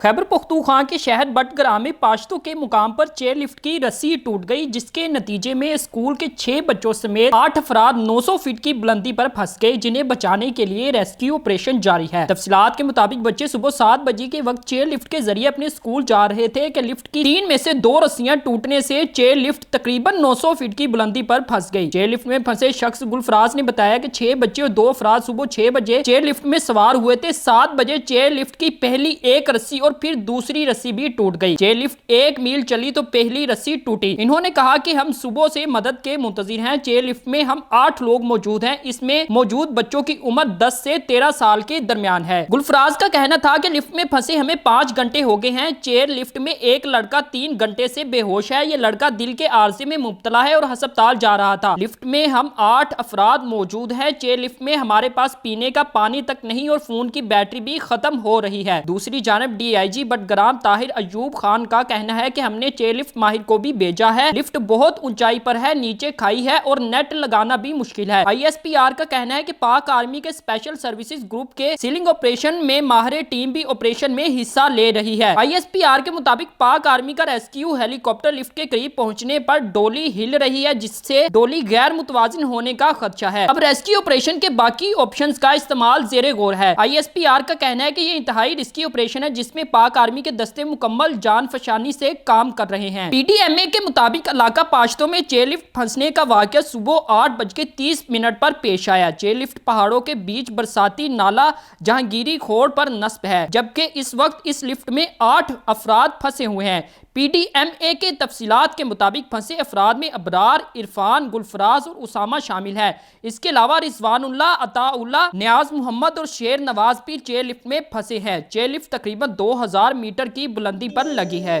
खैबर पख्तूनख्वा के शहर बटग्राम में पाश्तों के मुकाम पर चेयर लिफ्ट की रस्सी टूट गई, जिसके नतीजे में स्कूल के 6 बच्चों समेत 8 अफराद 900 फीट की बुलंदी पर फंस गए, जिन्हें बचाने के लिए रेस्क्यू ऑपरेशन जारी है। तफसीलात के मुताबिक बच्चे सुबह 7 बजे के वक्त चेयर लिफ्ट के जरिए अपने स्कूल जा रहे थे कि लिफ्ट की 3 में से 2 रस्सियां टूटने से चेयर लिफ्ट तकरीबन 900 फीट की बुलंदी पर फंस गई। चेयर लिफ्ट में फंसे शख्स गुलफराज ने बताया कि 6 बच्चे और 2 अफराद सुबह 6 बजे चेयर लिफ्ट में सवार हुए थे। 7 बजे चेयर लिफ्ट की पहली एक रस्सी और फिर दूसरी रस्सी भी टूट गई। चेयर लिफ्ट 1 मील चली तो पहली रस्सी टूटी। इन्होंने कहा कि हम सुबह से मदद के मुंतजिर हैं। चेयर लिफ्ट में हम 8 लोग मौजूद हैं। इसमें मौजूद बच्चों की उम्र 10 से 13 साल के दरमियान है। गुलफराज का कहना था कि लिफ्ट में फंसे हमें 5 घंटे हो गए हैं। चेयर लिफ्ट में एक लड़का 3 घंटे से बेहोश है। ये लड़का दिल के आर्जे में मुब्तला है और अस्पताल जा रहा था। लिफ्ट में हम 8 अफराद मौजूद हैं। चेयर लिफ्ट में हमारे पास पीने का पानी तक नहीं और फोन की बैटरी भी खत्म हो रही है। दूसरी जानब DIG बटग्राम ताहिर अयूब खान का कहना है कि हमने चेयर लिफ्ट माहिर को भी भेजा है। लिफ्ट बहुत ऊंचाई पर है, नीचे खाई है और नेट लगाना भी मुश्किल है। ISPR का कहना है कि पाक आर्मी के स्पेशल सर्विसेज ग्रुप के सीलिंग ऑपरेशन में माहिर टीम भी ऑपरेशन में हिस्सा ले रही है। ISPR के मुताबिक पाक आर्मी का रेस्क्यू हेलीकॉप्टर लिफ्ट के करीब पहुंचने पर डोली हिल रही है, जिससे डोली गैर मुतवाजिन होने का खदशा है। अब रेस्क्यू ऑपरेशन के बाकी ऑप्शंस का इस्तेमाल ज़ेरे गौर है। ISPR का कहना है कि ये इंतहाई रिस्की ऑपरेशन है, जिसमें पाक आर्मी के दस्ते मुकम्मल जान फशानी से काम कर रहे हैं। PDMA के मुताबिक इलाका पाश्तों में चेयर लिफ्ट फंसने का वाकया सुबह 8:30 पर पेश आया। चेयर लिफ्ट पहाड़ों के बीच बरसाती नाला जहांगीरी खोड़ पर नस्ब है, जबकि इस वक्त इस लिफ्ट में 8 अफराद फंसे हुए हैं। PDMA के तफसीलात के मुताबिक फंसे अफराद में अबरार, इरफान, गुलफराज और उसामा शामिल है। इसके अलावा रिजवानुल्लाह, अताउल्लाह, नियाज मोहम्मद और शेर नवाज भी चेयर लिफ्ट में फंसे हैं। चेयर लिफ्ट तकरीबन 2000 मीटर की बुलंदी पर लगी है।